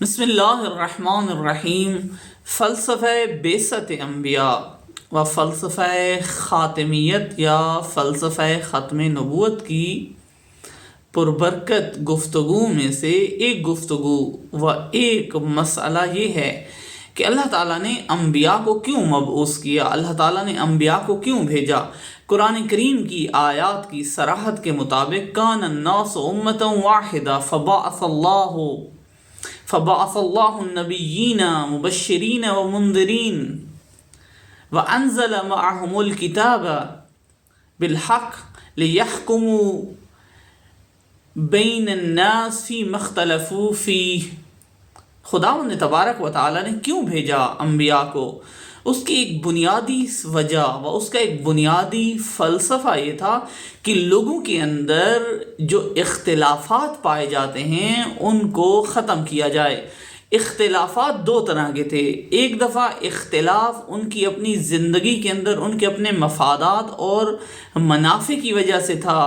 بسم اللہ الرحمن الرحیم۔ فلسفہ بعثت انبیاء و فلسفہ خاتمیت یا فلسفہ ختم نبوت کی پربرکت گفتگو میں سے ایک گفتگو و ایک مسئلہ یہ ہے کہ اللہ تعالیٰ نے انبیاء کو کیوں مبعوث کیا، اللہ تعالیٰ نے انبیاء کو کیوں بھیجا۔ قرآن کریم کی آیات کی صراحت کے مطابق کان الناس امۃ واحدہ فبعث اللہ النبیین مبشرین ومنذرین وانزل معهم الکتاب بالحق لیحکموا بین الناس فیما اختلفوا فیہ۔ خداوند تبارک و تعالیٰ نے کیوں بھیجا انبیاء کو؟ اس کی ایک بنیادی وجہ و اس کا ایک بنیادی فلسفہ یہ تھا کہ لوگوں کے اندر جو اختلافات پائے جاتے ہیں ان کو ختم کیا جائے۔ اختلافات دو طرح کے تھے، ایک دفعہ اختلاف ان کی اپنی زندگی کے اندر ان کے اپنے مفادات اور منافع کی وجہ سے تھا۔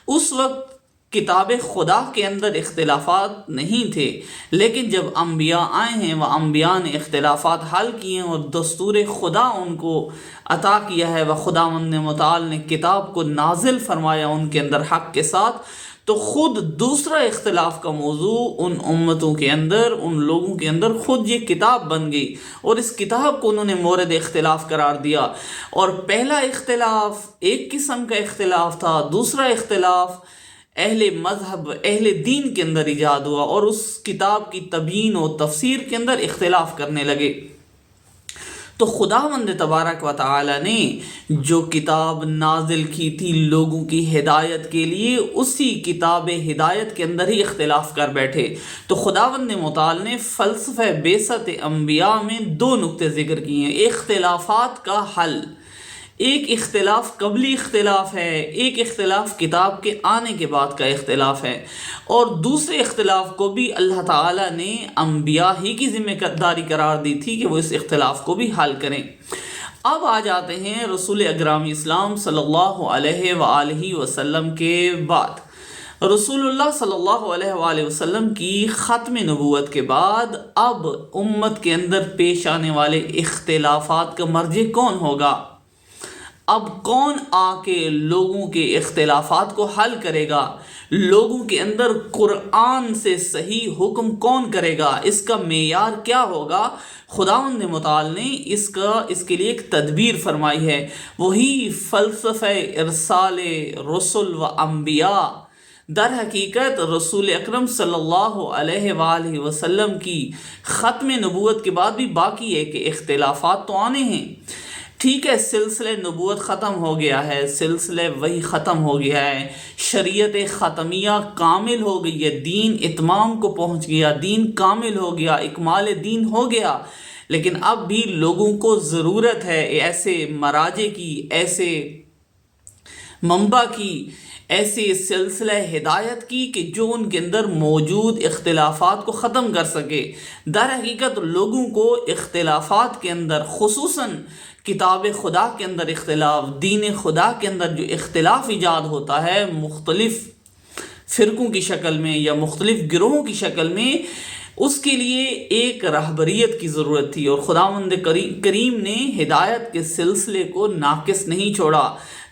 اس وقت کتاب خدا کے اندر اختلافات نہیں تھے، لیکن جب انبیاء آئے ہیں وہ انبیاء نے اختلافات حل کیے ہیں اور دستور خدا ان کو عطا کیا ہے، و خداوند متعال نے کتاب کو نازل فرمایا ان کے اندر حق کے ساتھ، تو خود دوسرا اختلاف کا موضوع ان امتوں کے اندر، ان لوگوں کے اندر خود یہ کتاب بن گئی اور اس کتاب کو انہوں نے مورد اختلاف قرار دیا۔ اور پہلا اختلاف ایک قسم کا اختلاف تھا، دوسرا اختلاف اہل مذہب اہل دین کے اندر ایجاد ہوا اور اس کتاب کی تبیین و تفسیر کے اندر اختلاف کرنے لگے۔ تو خداوند تبارک و تعالی نے جو کتاب نازل کی تھی لوگوں کی ہدایت کے لیے، اسی کتاب ہدایت کے اندر ہی اختلاف کر بیٹھے۔ تو خداوند متعال نے فلسفہ بعثت انبیاء میں دو نقطے ذکر کیے ہیں، اختلافات کا حل۔ ایک اختلاف قبلی اختلاف ہے، ایک اختلاف کتاب کے آنے کے بعد کا اختلاف ہے، اور دوسرے اختلاف کو بھی اللہ تعالیٰ نے انبیاء ہی کی ذمہ داری قرار دی تھی کہ وہ اس اختلاف کو بھی حل کریں۔ اب آ جاتے ہیں رسول اکرم اسلام صلی اللہ علیہ وآلہ وسلم کے بعد۔ رسول اللہ صلی اللہ علیہ وآلہ وسلم کی ختم نبوت کے بعد اب امت کے اندر پیش آنے والے اختلافات کا مرجع کون ہوگا؟ اب کون آ کے لوگوں کے اختلافات کو حل کرے گا؟ لوگوں کے اندر قرآن سے صحیح حکم کون کرے گا؟ اس کا معیار کیا ہوگا؟ خداوند متعال نے اس کے لیے ایک تدبیر فرمائی ہے، وہی فلسفہ ارسال رسل و انبیاء۔ در حقیقت رسول اکرم صلی اللہ علیہ وآلہ وسلم کی ختم نبوت کے بعد بھی باقی ہے کہ اختلافات تو آنے ہیں۔ ٹھیک ہے، سلسلہ نبوت ختم ہو گیا ہے، سلسلہ وحی ختم ہو گیا ہے، شریعت ختمیہ کامل ہو گئی ہے، دین اتمام کو پہنچ گیا، دین کامل ہو گیا، اکمال دین ہو گیا، لیکن اب بھی لوگوں کو ضرورت ہے ایسے مراجع کی، ایسے منبع کی، ایسے سلسلہ ہدایت کی کہ جو ان کے اندر موجود اختلافات کو ختم کر سکے۔ در حقیقت لوگوں کو اختلافات کے اندر، خصوصاً کتاب خدا کے اندر اختلاف، دین خدا کے اندر جو اختلاف ایجاد ہوتا ہے مختلف فرقوں کی شکل میں یا مختلف گروہوں کی شکل میں، اس کے لیے ایک رہبریت کی ضرورت تھی، اور خداوند کریم نے ہدایت کے سلسلے کو ناقص نہیں چھوڑا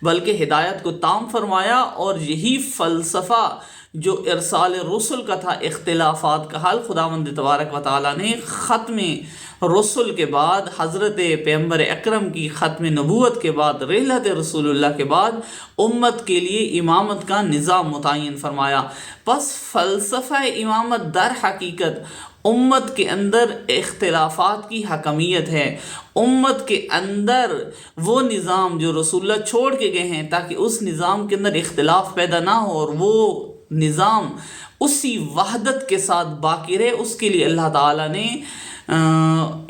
بلکہ ہدایت کو تام فرمایا، اور یہی فلسفہ جو ارسال رسل کا تھا، اختلافات کا حل، خداوند تبارک و تعالیٰ نے ختم رسل کے بعد، حضرت پیغمبر اکرم کی ختم نبوت کے بعد، رحلت رسول اللہ کے بعد امت کے لیے امامت کا نظام متعین فرمایا۔ پس فلسفہ امامت در حقیقت امت کے اندر اختلافات کی حکمیت ہے، امت کے اندر وہ نظام جو رسول اللہ چھوڑ کے گئے ہیں تاکہ اس نظام کے اندر اختلاف پیدا نہ ہو اور وہ نظام اسی وحدت کے ساتھ باقی رہے، اس کے لیے اللہ تعالیٰ نے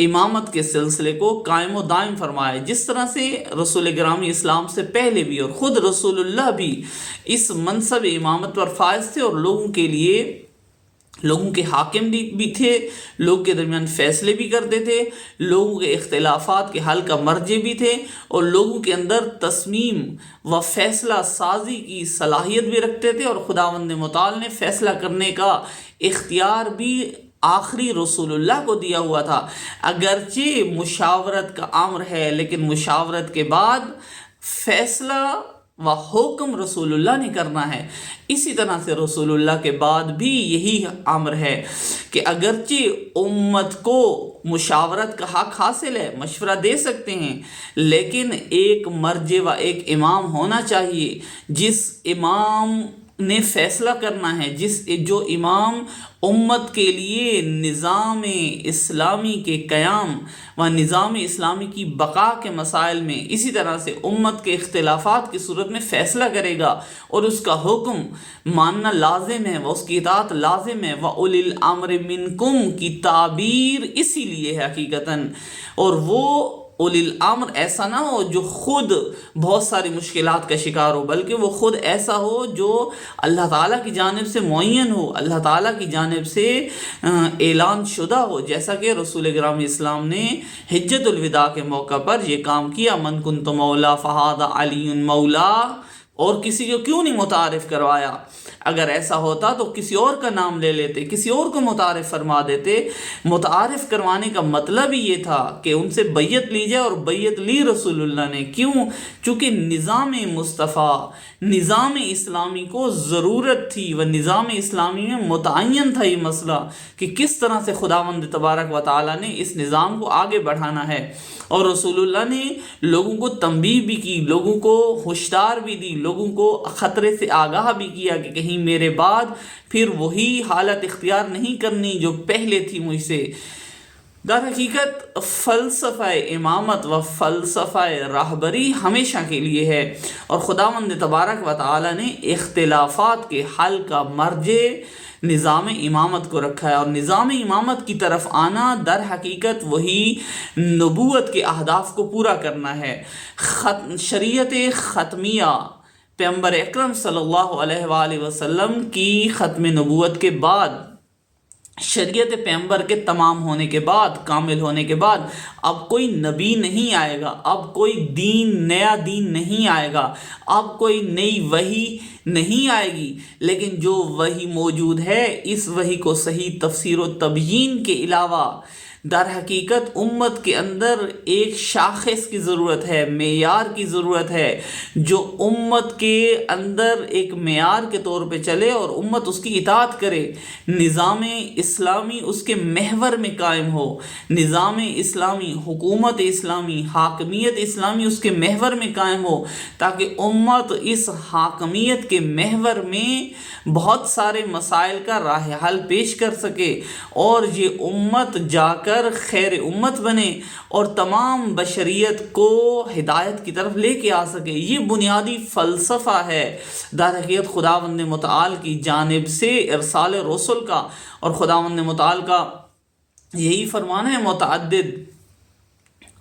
امامت کے سلسلے کو قائم و دائم فرمایا، جس طرح سے رسول گرامی اسلام سے پہلے بھی اور خود رسول اللہ بھی اس منصب امامت پر فائز تھے، اور لوگوں کے حاکم بھی تھے، لوگوں کے درمیان فیصلے بھی کرتے تھے، لوگوں کے اختلافات کے حل کا مرجع بھی تھے، اور لوگوں کے اندر تصمیم و فیصلہ سازی کی صلاحیت بھی رکھتے تھے، اور خداوند متعال نے فیصلہ کرنے کا اختیار بھی آخری رسول اللہ کو دیا ہوا تھا۔ اگرچہ مشاورت کا امر ہے، لیکن مشاورت کے بعد فیصلہ و حکم رسول اللہ نے کرنا ہے۔ اسی طرح سے رسول اللہ کے بعد بھی یہی امر ہے کہ اگرچہ امت کو مشاورت کا حق حاصل ہے، مشورہ دے سکتے ہیں، لیکن ایک مرجع و ایک امام ہونا چاہیے، جس امام نے فیصلہ کرنا ہے، جو امام امت کے لیے نظام اسلامی کے قیام و نظام اسلامی کی بقا کے مسائل میں اسی طرح سے امت کے اختلافات کی صورت میں فیصلہ کرے گا اور اس کا حکم ماننا لازم ہے، وہ اس کی اطاعت لازم ہے۔ وَأُولِي الْأَمْرِ مِنْكُمْ کی تعبیر اسی لیے ہے حقیقتاً، اور وہ اولی الامر ایسا نہ ہو جو خود بہت ساری مشکلات کا شکار ہو، بلکہ وہ خود ایسا ہو جو اللہ تعالیٰ کی جانب سے معین ہو، اللہ تعالیٰ کی جانب سے اعلان شدہ ہو، جیسا کہ رسول گرامی اسلام نے حجت الوداع کے موقع پر یہ کام کیا۔ من کنت مولا فہذا علی مولا، اور کسی کو کیوں نہیں متعارف کروایا؟ اگر ایسا ہوتا تو کسی اور کا نام لے لیتے، کسی اور کو متعارف فرما دیتے۔ متعارف کروانے کا مطلب ہی یہ تھا کہ ان سے بیعت لی جائے، اور بیعت لی رسول اللہ نے۔ کیوں؟ چونکہ نظام مصطفیٰ، نظام اسلامی کو ضرورت تھی، و نظام اسلامی میں متعین تھا یہ مسئلہ کہ کس طرح سے خداوند تبارک و تعالیٰ نے اس نظام کو آگے بڑھانا ہے، اور رسول اللہ نے لوگوں کو تنبیہ بھی کی، لوگوں کو ہوشدار بھی دی، لوگوں کو خطرے سے آگاہ بھی کیا کہ کہیں میرے بعد پھر وہی حالت اختیار نہیں کرنی جو پہلے تھی مجھ سے۔ در حقیقت فلسفہ امامت و فلسفہ راہبری ہمیشہ کے لیے ہے، اور خداوند تبارک و تعالی نے اختلافات کے حل کا مرجع نظام امامت کو رکھا ہے، اور نظام امامت کی طرف آنا در حقیقت وہی نبوت کے اہداف کو پورا کرنا ہے۔ شریعت ختمیہ پیغمبر اکرم صلی اللہ علیہ وآلہ وسلم کی ختم نبوت کے بعد، شریعت پیغمبر کے تمام ہونے کے بعد، کامل ہونے کے بعد، اب کوئی نبی نہیں آئے گا، اب کوئی نیا دین نہیں آئے گا، اب کوئی نئی وحی نہیں آئے گی، لیکن جو وحی موجود ہے اس وحی کو صحیح تفسیر و تبیین کے علاوہ در حقیقت امت کے اندر ایک شاخص کی ضرورت ہے، معیار کی ضرورت ہے، جو امت کے اندر ایک معیار کے طور پہ چلے اور امت اس کی اطاعت کرے۔ نظام اسلامی اس کے محور میں قائم ہو، نظام اسلامی، حکومت اسلامی، حاکمیت اسلامی اس کے محور میں قائم ہو، تاکہ امت اس حاکمیت کے محور میں بہت سارے مسائل کا راہ حل پیش کر سکے، اور یہ امت جا کر خیر امت بنے اور تمام بشریت کو ہدایت کی طرف لے کے آ سکے۔ یہ بنیادی فلسفہ ہے در حقیقت خداوند متعال کی جانب سے ارسال رسول کا، اور خداوند متعال کا یہی فرمان ہے متعدد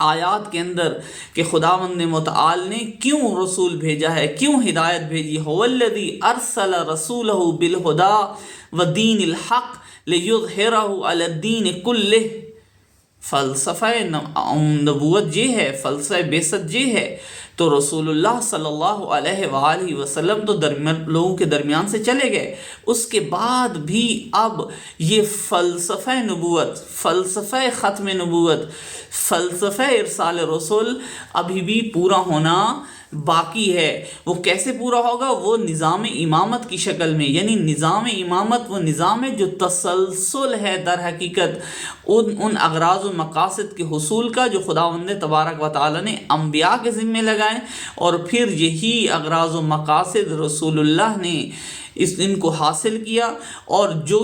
آیات کے اندر کہ خداوند متعال نے کیوں رسول بھیجا ہے، کیوں ہدایت بھیجی۔ هو الذی ارسل رسولہ بالہدی ودین الحق لیظہرہ علی الدین کلہ۔ فلسفہ نبوت یہ ہے، فلسفہ بعثت یہ ہے۔ تو رسول اللہ صلی اللہ علیہ وآلہ وسلم تو لوگوں کے درمیان سے چلے گئے، اس کے بعد بھی اب یہ فلسفہ نبوت، فلسفہ ختم نبوت، فلسفہ ارسال رسول ابھی بھی پورا ہونا باقی ہے۔ وہ کیسے پورا ہوگا؟ وہ نظام امامت کی شکل میں، یعنی نظام امامت وہ نظام ہے جو تسلسل ہے در حقیقت ان اغراض و مقاصد کے حصول کا جو خداوند تبارک و تعالی نے انبیاء کے ذمے لگائے، اور پھر یہی اغراض و مقاصد رسول اللہ نے ان کو حاصل کیا، اور جو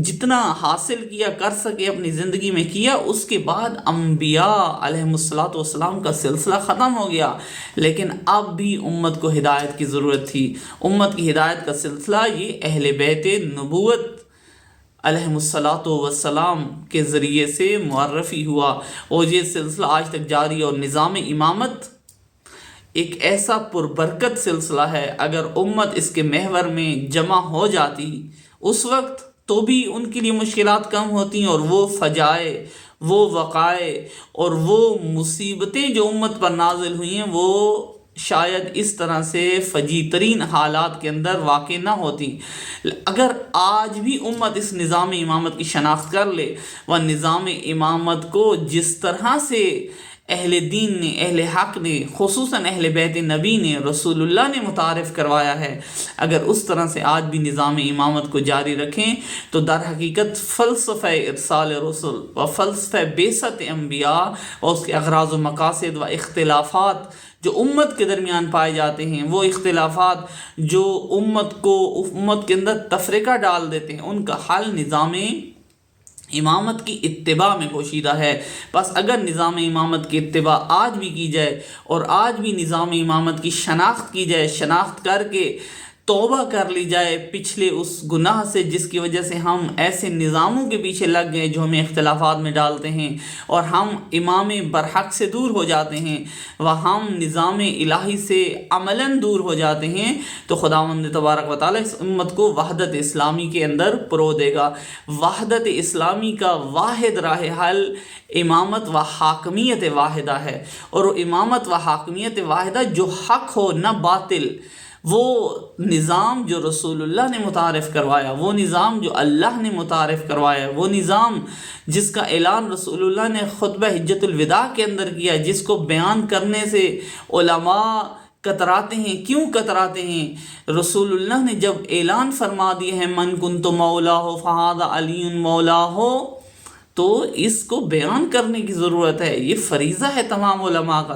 جتنا حاصل کیا کر سکے اپنی زندگی میں کیا۔ اس کے بعد انبیاء علیہم السلام کا سلسلہ ختم ہو گیا، لیکن اب بھی امت کو ہدایت کی ضرورت تھی۔ امت کی ہدایت کا سلسلہ یہ اہل بیت نبوت علیہم السلام کے ذریعے سے معرفی ہوا، اور یہ سلسلہ آج تک جاری ہے۔ اور نظام امامت ایک ایسا پربرکت سلسلہ ہے، اگر امت اس کے محور میں جمع ہو جاتی اس وقت تو بھی ان کے لیے مشکلات کم ہوتی ہیں، اور وہ فجائع، وہ وقائع اور وہ مصیبتیں جو امت پر نازل ہوئی ہیں وہ شاید اس طرح سے فجیع ترین حالات کے اندر واقع نہ ہوتی۔ اگر آج بھی امت اس نظام امامت کی شناخت کر لے و نظام امامت کو جس طرح سے اہل دین نے، اہل حق نے، خصوصاً اہل بیت نبی نے، رسول اللہ نے متعارف کروایا ہے، اگر اس طرح سے آج بھی نظام امامت کو جاری رکھیں تو در حقیقت فلسفہ ارسال رسل و فلسفہ بعثت انبیاء اور اس کے اغراض و مقاصد و اختلافات جو امت کے درمیان پائے جاتے ہیں، وہ اختلافات جو امت کے اندر تفرقہ ڈال دیتے ہیں، ان کا حل نظام امامت کی اتباع میں پوشیدہ ہے۔ بس اگر نظام امامت کی اتباع آج بھی کی جائے اور آج بھی نظام امامت کی شناخت کی جائے، شناخت کر کے توبہ کر لی جائے پچھلے اس گناہ سے جس کی وجہ سے ہم ایسے نظاموں کے پیچھے لگ گئے جو ہمیں اختلافات میں ڈالتے ہیں اور ہم امام برحق سے دور ہو جاتے ہیں و ہم نظام الہی سے عملاً دور ہو جاتے ہیں، تو خداوند تبارک و تعالیٰ اس امت کو وحدت اسلامی کے اندر پرو دے گا۔ وحدت اسلامی کا واحد راہ حل امامت و حاکمیت واحدہ ہے، اور وہ امامت و حاکمیت واحدہ جو حق ہو نہ باطل، وہ نظام جو رسول اللہ نے متعارف کروایا، وہ نظام جو اللہ نے متعارف کروایا، وہ نظام جس کا اعلان رسول اللہ نے خطبہ حجۃ الوداع کے اندر کیا، جس کو بیان کرنے سے علماء کتراتے ہیں۔ کیوں کتراتے ہیں؟ رسول اللہ نے جب اعلان فرما دیا ہے من کنت مولا فہذا علی مولا ہو، تو اس کو بیان کرنے کی ضرورت ہے۔ یہ فریضہ ہے تمام علماء کا،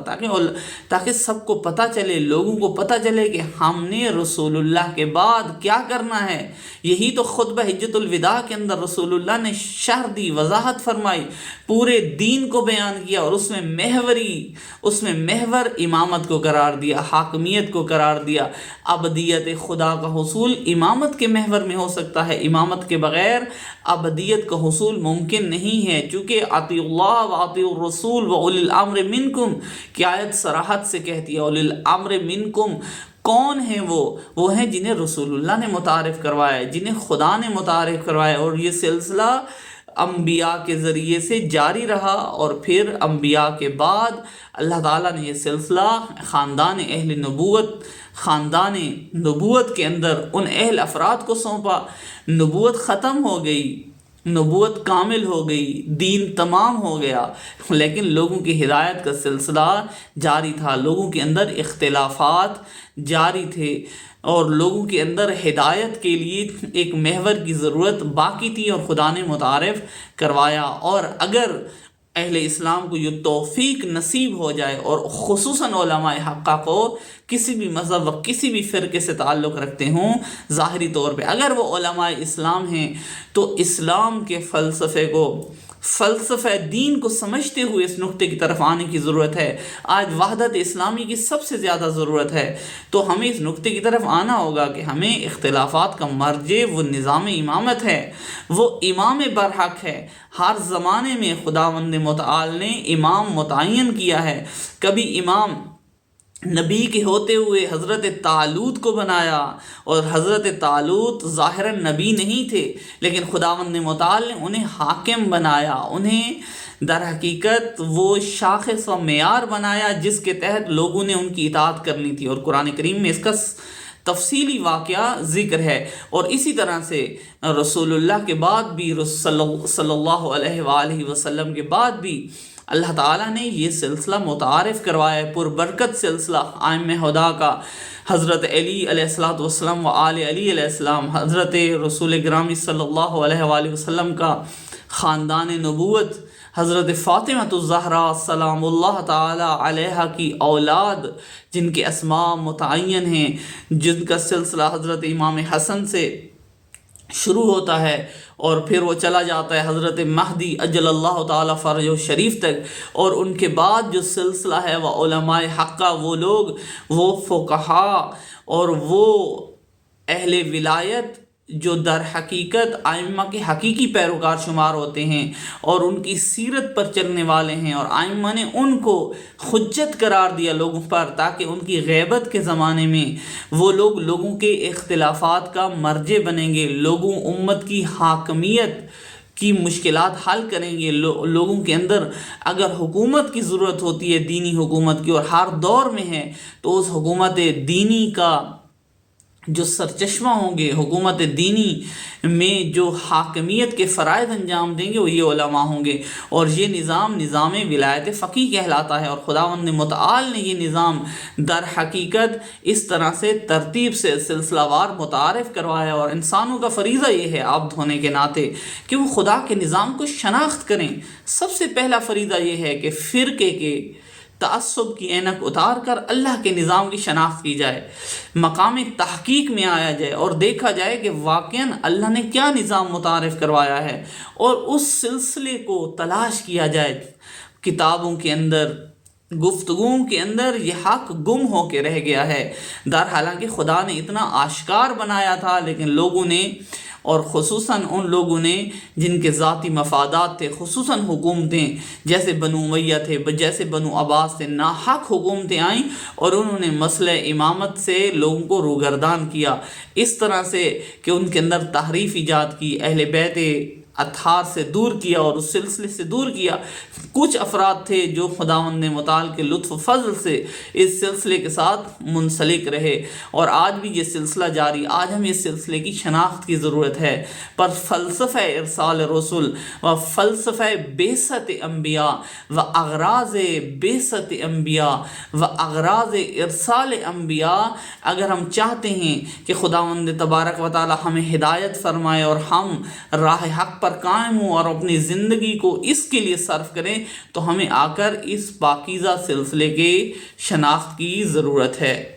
تاکہ سب کو پتہ چلے، لوگوں کو پتہ چلے کہ ہم نے رسول اللہ کے بعد کیا کرنا ہے۔ یہی تو خطبہ حجۃ الوداع کے اندر رسول اللہ نے شرح دی، وضاحت فرمائی، پورے دین کو بیان کیا، اور اس میں محور امامت کو قرار دیا، حاکمیت کو قرار دیا۔ ابدیت خدا کا حصول امامت کے محور میں ہو سکتا ہے، امامت کے بغیر ابدیت کا حصول ممکن نہیں ہے، چونکہ اطیعوا اللہ و اطیعوا الرسول و اولی الامر منکم کی آیت صراحت سے کہتی ہے۔ اولی الامر منکم کون ہیں؟ وہ ہیں جنہیں رسول اللہ نے متعارف کروایا ہے، جنہیں خدا نے متعارف کروایا، اور یہ سلسلہ انبیاء کے ذریعے سے جاری رہا، اور پھر انبیاء کے بعد اللہ تعالیٰ نے یہ سلسلہ خاندان اہل نبوت کے اندر ان اہل افراد کو سونپا۔ نبوت ختم ہو گئی، نبوت کامل ہو گئی، دین تمام ہو گیا، لیکن لوگوں کی ہدایت کا سلسلہ جاری تھا، لوگوں کے اندر اختلافات جاری تھے، اور لوگوں کے اندر ہدایت کے لیے ایک محور کی ضرورت باقی تھی، اور خدا نے متعارف کروایا۔ اور اگر اہل اسلام کو یہ توفیق نصیب ہو جائے، اور خصوصاً علماء حقہ کو کسی بھی مذہب و کسی بھی فرقے سے تعلق رکھتے ہوں، ظاہری طور پہ اگر وہ علماء اسلام ہیں، تو اسلام کے فلسفہ دین کو سمجھتے ہوئے اس نقطے کی طرف آنے کی ضرورت ہے۔ آج وحدت اسلامی کی سب سے زیادہ ضرورت ہے، تو ہمیں اس نقطے کی طرف آنا ہوگا کہ ہمیں اختلافات کا مرجع وہ نظام امامت ہے، وہ امام برحق ہے۔ ہر زمانے میں خداوند متعال نے امام متعین کیا ہے۔ کبھی امام نبی کے ہوتے ہوئے حضرت طالوت کو بنایا، اور حضرت طالوت ظاہراً نبی نہیں تھے، لیکن خداوند متعال نے انہیں حاکم بنایا، انہیں در حقیقت وہ شاخص و معیار بنایا جس کے تحت لوگوں نے ان کی اطاعت کرنی تھی، اور قرآن کریم میں اس کا تفصیلی واقعہ ذکر ہے۔ اور اسی طرح سے رسول اللہ کے بعد بھی، صلی اللہ علیہ وآلہ وسلم کے بعد بھی اللہ تعالیٰ نے یہ سلسلہ متعارف کروایا ہے، پربرکت سلسلہ ائمہ ہدیٰ کا، حضرت علی علیہ السلام و آل علی علیہ السلام، حضرت رسول گرامی صلی اللہ علیہ وآلہ وسلم کا خاندان نبوت، حضرت فاطمہ الزہرا سلام اللہ تعالی علیہا کی اولاد جن کے اسماء متعین ہیں، جن کا سلسلہ حضرت امام حسن سے شروع ہوتا ہے اور پھر وہ چلا جاتا ہے حضرت مہدی اجل اللہ تعالی فرجہ شریف تک، اور ان کے بعد جو سلسلہ ہے وہ علماء حقہ، وہ لوگ، وہ فقہاء اور وہ اہل ولایت جو در حقیقت ائمہ کے حقیقی پیروکار شمار ہوتے ہیں اور ان کی سیرت پر چلنے والے ہیں، اور ائمہ نے ان کو حجت قرار دیا لوگوں پر، تاکہ ان کی غیبت کے زمانے میں وہ لوگوں کے اختلافات کا مرجع بنیں گے، امت کی حاکمیت کی مشکلات حل کریں گے. لوگوں کے اندر اگر حکومت کی ضرورت ہوتی ہے، دینی حکومت کی، اور ہر دور میں ہے، تو اس حکومت دینی کا جو سرچشمہ ہوں گے، حکومت دینی میں جو حاکمیت کے فرائض انجام دیں گے وہ یہ علماء ہوں گے. اور یہ نظام ولایت فقیہ کہلاتا ہے. اور خداوند متعال نے یہ نظام در حقیقت اس طرح سے ترتیب سے سلسلہ وار متعارف کروایا، اور انسانوں کا فریضہ یہ ہے عبد ہونے کے ناطے کہ وہ خدا کے نظام کو شناخت کریں. سب سے پہلا فریضہ یہ ہے کہ فرقے کے تعصب کی اینک اتار کر اللہ کے نظام کی شناخت کی جائے، مقام تحقیق میں آیا جائے اور دیکھا جائے کہ واقعاً اللہ نے کیا نظام متعارف کروایا ہے، اور اس سلسلے کو تلاش کیا جائے. کتابوں کے اندر، گفتگوؤں کے اندر یہ حق گم ہو کے رہ گیا ہے. حالانکہ خدا نے اتنا آشکار بنایا تھا، لیکن لوگوں نے، اور خصوصاً ان لوگوں نے جن کے ذاتی مفادات تھے، خصوصاً حکومتیں جیسے بنو امیہ تھے، جیسے بنو عباس تھے، ناحق حکومتیں آئیں اور انہوں نے مسئلہ امامت سے لوگوں کو روگردان کیا، اس طرح سے کہ ان کے اندر تحریف ایجاد کی، اہل بیت اطہار سے دور کیا اور اس سلسلے سے دور کیا. کچھ افراد تھے جو خداوند متعال کے لطف و فضل سے اس سلسلے کے ساتھ منسلک رہے، اور آج بھی یہ سلسلہ جاری. آج ہمیں اس سلسلے کی شناخت کی ضرورت ہے. پر فلسفہ ارسال رسول و فلسفہ بعثت انبیاء و اغراض بعثت انبیاء و اغراض ارسال انبیاء، اگر ہم چاہتے ہیں کہ خداوند تبارک و تعالی ہمیں ہدایت فرمائے اور ہم راہ حق پر قائم ہوں اور اپنی زندگی کو اس کے لیے صرف کریں، تو ہمیں آ کر اس پاکیزہ سلسلے کے شناخت کی ضرورت ہے.